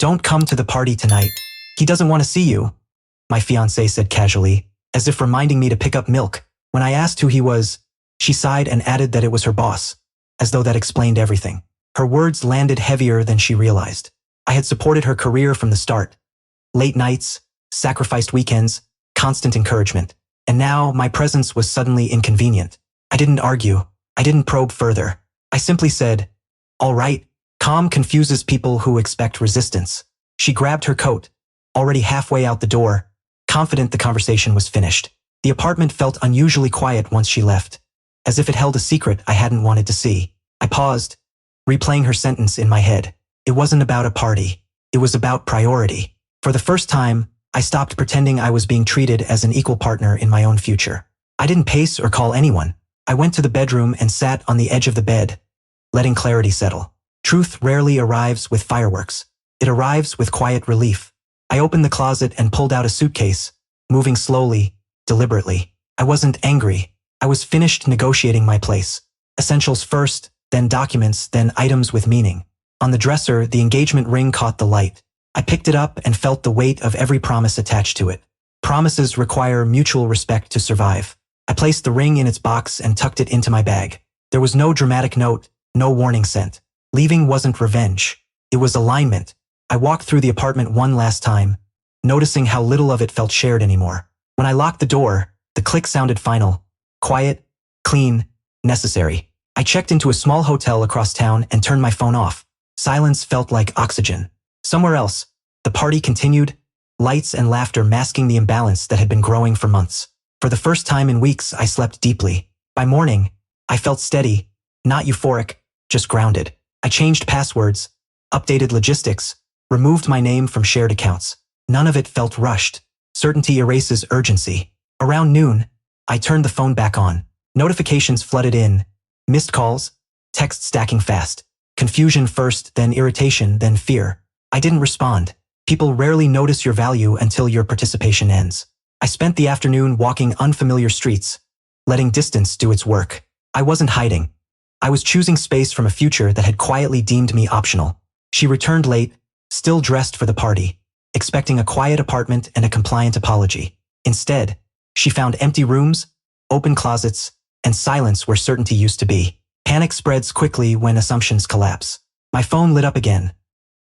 Don't come to the party tonight. He doesn't want to see you, my fiancé said casually, as if reminding me to pick up milk. When I asked who he was, she sighed and added that it was her boss, as though that explained everything. Her words landed heavier than she realized. I had supported her career from the start. Late nights, sacrificed weekends, constant encouragement. And now my presence was suddenly inconvenient. I didn't argue. I didn't probe further. I simply said, "All right." Calm confuses people who expect resistance. She grabbed her coat, already halfway out the door, confident the conversation was finished. The apartment felt unusually quiet once she left, as if it held a secret I hadn't wanted to see. I paused, replaying her sentence in my head. It wasn't about a party. It was about priority. For the first time, I stopped pretending I was being treated as an equal partner in my own future. I didn't pace or call anyone. I went to the bedroom and sat on the edge of the bed, letting clarity settle. Truth rarely arrives with fireworks. It arrives with quiet relief. I opened the closet and pulled out a suitcase, moving slowly, deliberately. I wasn't angry. I was finished negotiating my place. Essentials first, then documents, then items with meaning. On the dresser, the engagement ring caught the light. I picked it up and felt the weight of every promise attached to it. Promises require mutual respect to survive. I placed the ring in its box and tucked it into my bag. There was no dramatic note, no warning scent. Leaving wasn't revenge. It was alignment. I walked through the apartment one last time, noticing how little of it felt shared anymore. When I locked the door, the click sounded final. Quiet, clean, necessary. I checked into a small hotel across town and turned my phone off. Silence felt like oxygen. Somewhere else, the party continued, lights and laughter masking the imbalance that had been growing for months. For the first time in weeks, I slept deeply. By morning, I felt steady, not euphoric, just grounded. I changed passwords, updated logistics, removed my name from shared accounts. None of it felt rushed. Certainty erases urgency. Around noon, I turned the phone back on. Notifications flooded in. Missed calls, texts stacking fast. Confusion first, then irritation, then fear. I didn't respond. People rarely notice your value until your participation ends. I spent the afternoon walking unfamiliar streets, letting distance do its work. I wasn't hiding. I was choosing space from a future that had quietly deemed me optional. She returned late, still dressed for the party, expecting a quiet apartment and a compliant apology. Instead, she found empty rooms, open closets, and silence where certainty used to be. Panic spreads quickly when assumptions collapse. My phone lit up again.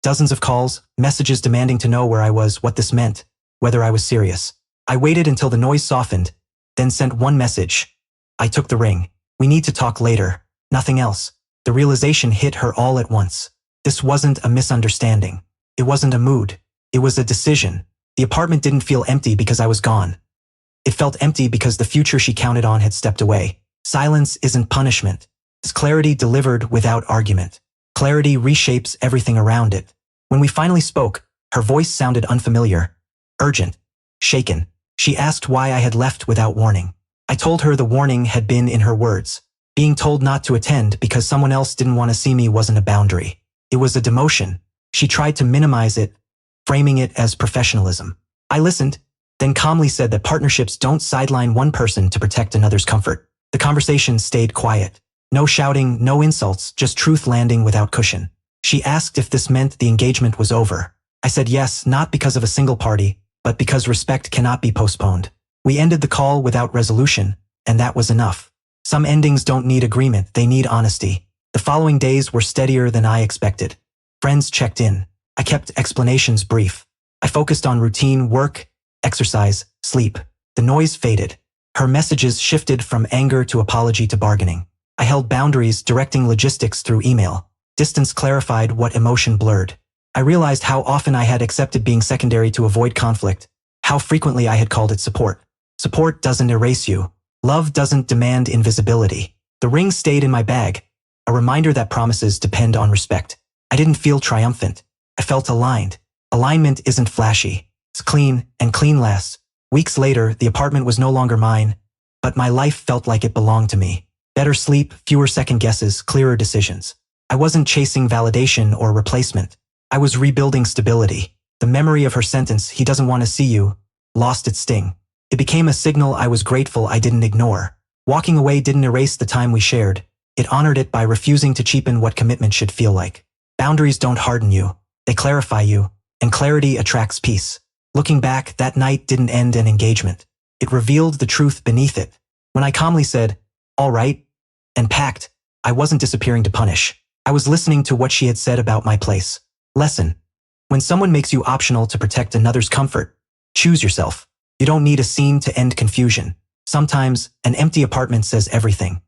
Dozens of calls, messages demanding to know where I was, what this meant, whether I was serious. I waited until the noise softened, then sent one message. I took the ring. We need to talk later. Nothing else. The realization hit her all at once. This wasn't a misunderstanding. It wasn't a mood. It was a decision. The apartment didn't feel empty because I was gone. It felt empty because the future she counted on had stepped away. Silence isn't punishment. It's clarity delivered without argument. Clarity reshapes everything around it. When we finally spoke, her voice sounded unfamiliar, urgent, shaken. She asked why I had left without warning. I told her the warning had been in her words. Being told not to attend because someone else didn't want to see me wasn't a boundary. It was a demotion. She tried to minimize it, framing it as professionalism. I listened, then calmly said that partnerships don't sideline one person to protect another's comfort. The conversation stayed quiet. No shouting, no insults, just truth landing without cushion. She asked if this meant the engagement was over. I said yes, not because of a single party, but because respect cannot be postponed. We ended the call without resolution, and that was enough. Some endings don't need agreement, they need honesty. The following days were steadier than I expected. Friends checked in. I kept explanations brief. I focused on routine, work, exercise, sleep. The noise faded. Her messages shifted from anger to apology to bargaining. I held boundaries, directing logistics through email. Distance clarified what emotion blurred. I realized how often I had accepted being secondary to avoid conflict, how frequently I had called it support. Support doesn't erase you. Love doesn't demand invisibility. The ring stayed in my bag, a reminder that promises depend on respect. I didn't feel triumphant. I felt aligned. Alignment isn't flashy. It's clean, and clean lasts. Weeks later, the apartment was no longer mine, but my life felt like it belonged to me. Better sleep, fewer second guesses, clearer decisions. I wasn't chasing validation or replacement. I was rebuilding stability. The memory of her sentence, "He doesn't want to see you," lost its sting. It became a signal I was grateful I didn't ignore. Walking away didn't erase the time we shared. It honored it by refusing to cheapen what commitment should feel like. Boundaries don't harden you. They clarify you. and clarity attracts peace. Looking back, that night didn't end an engagement. It revealed the truth beneath it. When I calmly said, "All right," and packed, I wasn't disappearing to punish. I was listening to what she had said about my place. Lesson: when someone makes you optional to protect another's comfort, choose yourself. You don't need a scene to end confusion. Sometimes, an empty apartment says everything.